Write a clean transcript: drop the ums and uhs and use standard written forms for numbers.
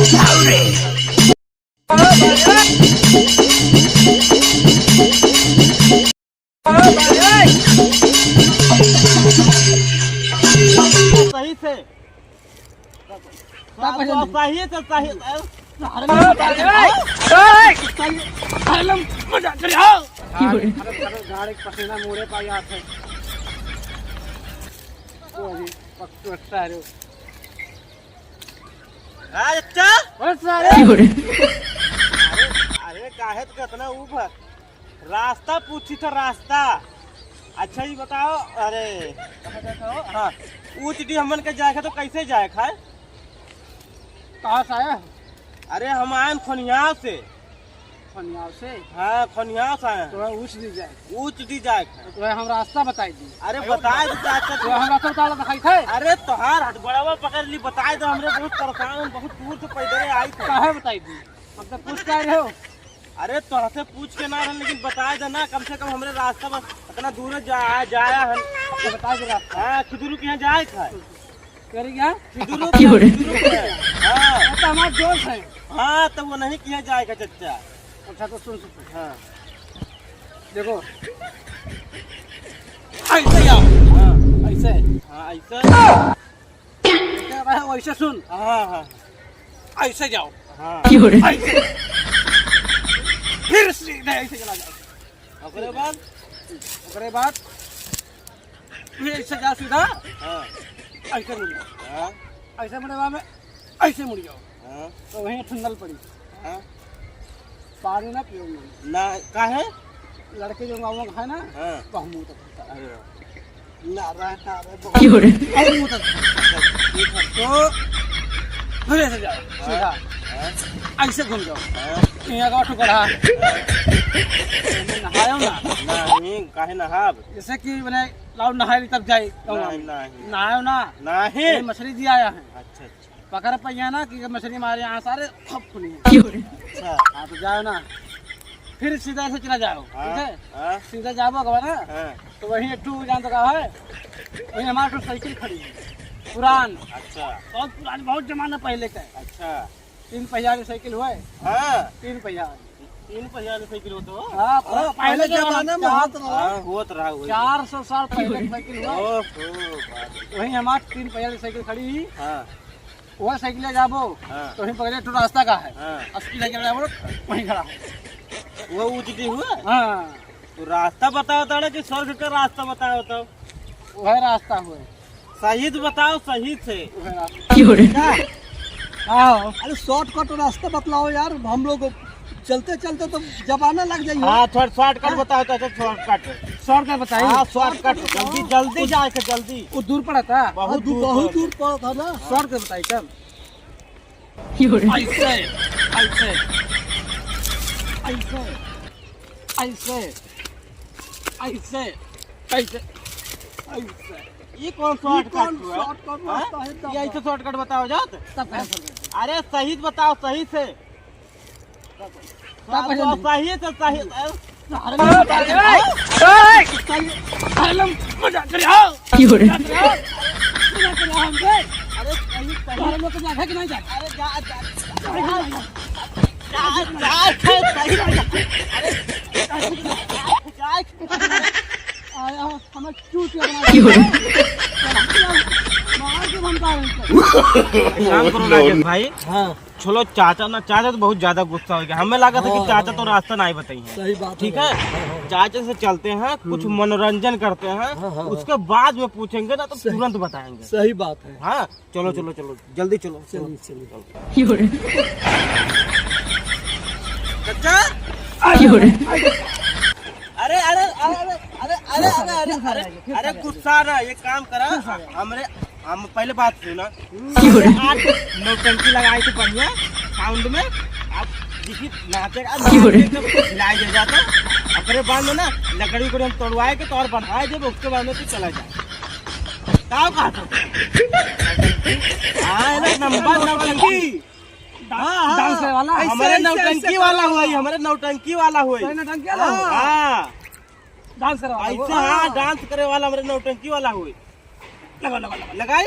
सही से सही से सही पसीना मुड़े पाई आते अरे काहे कितना ऊपर रास्ता पूछी था रास्ता। अच्छा ये बताओ, अरे हाँ ऊँच डी हमन के जाए तो कैसे जाए खाए? कहाँ से आया? अरे हम आए खनियाव से। खनियाव से? हाँ खनियाव से आए। तो ऊँच दी जाए? ऊँच दी जाए तो हम रास्ता बताई दी। अरे बताए तो हम रास्ता बता दिखाई थे। अरे तोहार हटबड़ावा पकड़ ली, बताए तो हमरे बहुत परेशान, बहुत दूर से पैदल आई थे। काहे बताई दी? हम तो पूछ के रहे हो। अरे तोहरा से पूछ के ना रहे, लेकिन बताए दे ना, कम से कम हमरे रास्ता में इतना दूर जाया है तो बता दे रास्ता। हाँ खिदुरु के यहाँ जाए खाए। करी क्या? खिदुरु हाँ तो हमारे दोस्त है। हाँ तो वो नहीं किया जाएगा चच्चा। अच्छा तो सुन। हाँ देखो ऐसे जाओ। हाँ ऐसे। हाँ ऐसे वैसे सुन। हाँ हाँ ऐसे जाओ। हाँ ऐसे फिर सीधे ऐसे चला जाओ। ओकरे बाद फिर ऐसे जाओ सीधा। हाँ ऐसे मुड़ जाओ। हाँ ऐसे मुड़े बाद में ऐसे मुड़ जाओ। हाँ तो वहीं ठंडल पड़ी। हाँ पानी ना पियो ना काहे? लड़के जो गाँव है ना हाँ वह मुँह तक अरे ना रहे मुँह तक। तो फिर ऐसे जाओ सीधा। ऐसे घूम जाओ। यहाँ का ठुकरा नहायो ना। नहीं काहे नहाब? जैसे कि मैंने लाओ नहाई तब जाए नहीं नहीं नहायो ना। नहीं मछली दिया आया है। अच्छा अच्छा पकड़ पाइया ना कि मछली मारे यहाँ सारे खप खुली है। अच्छा हाँ तो जाओ ना, फिर सीधा से चला जाओ। ठीक है हाँ सीधा जाओ ना हाँ तो वहीं एक जान तो कहा है, वहीं हमारे साइकिल खड़ी है पुरान। अच्छा बहुत पुरानी, बहुत जमाना पहले का है। अच्छा 3 पहिया की साइकिल हुआ है। हाँ 3 पहिया। 3 पहिया की साइकिल होता हो? हाँ पहले जमाने में हाँ होत रहा 400 साल पहले की साइकिल हुआ। ओहो वहीं हमारे 3 पहिया की साइकिल खड़ी ही। हाँ वह साइकिल जाबो हाँ तो वहीं पकड़े तो रास्ता का है। हाँ 80 साइकिल जाबो वहीं खड़ा है। वो उजड़ी हुआ। हाँ तो रास्ता बताओ ताड़ा कि 100 मीटर रास्ता बताओ तो वह रास्ता हुआ। सही तो बताओ, सही से। हाँ अरे शॉर्टकट रास्ता बतलाओ यार, हम लोग चलते चलते तो जमाना लग जाएगी। हाँ थोड़ा शॉर्टकट बताओ तो शॉर्टकट बताइए। हाँ शॉर्टकट जल्दी जल्दी जाए के जल्दी। वो दूर पड़ा था, बहुत दूर पड़ा था ना। शॉर्टकट बताइए तब। ऐसे ऐसे ऐसे ऐसे ऐसे ऐसे ऐसे। ये कौन शॉर्टकट हुआ? ये ऐसे शॉर्टकट बताओ जात। अरे सही बताओ, सही से सही से सही। भाई हाँ चलो चाचा ना, चाचा तो बहुत ज्यादा गुस्सा हो गया। हमें लगा था कि चाचा तो रास्ता नहीं बताइए। सही बात। ठीक है चाचा से चलते हैं, कुछ मनोरंजन करते हैं, उसके बाद में पूछेंगे ना तो तुरंत बताएंगे। सही बात है। हाँ चलो चलो चलो जल्दी चलो। चलिए चाचा अरे अरे अरे अरे अरे अरे अरे अरे गुस्सा ना, ये काम करा हम पहले बात सुना। 8 नौटंकी लगाई थी बढ़िया साउंड में। आप जिसी नाचेगा लाई दे जाता। अपने बाद में ना लकड़ी को हम तोड़वाए के तो और बढ़ाए जब उसके बाद में तो चला जाए। क्या कहा नंबर नौटंकी हमारे नौटंकी वाला हुआ, हमारे नौटंकी वाला हुआ। हाँ डांस करो ऐसे। हाँ डांस करे वाला हमारे नौटंकी वाला हुआ। लगाई लगाई।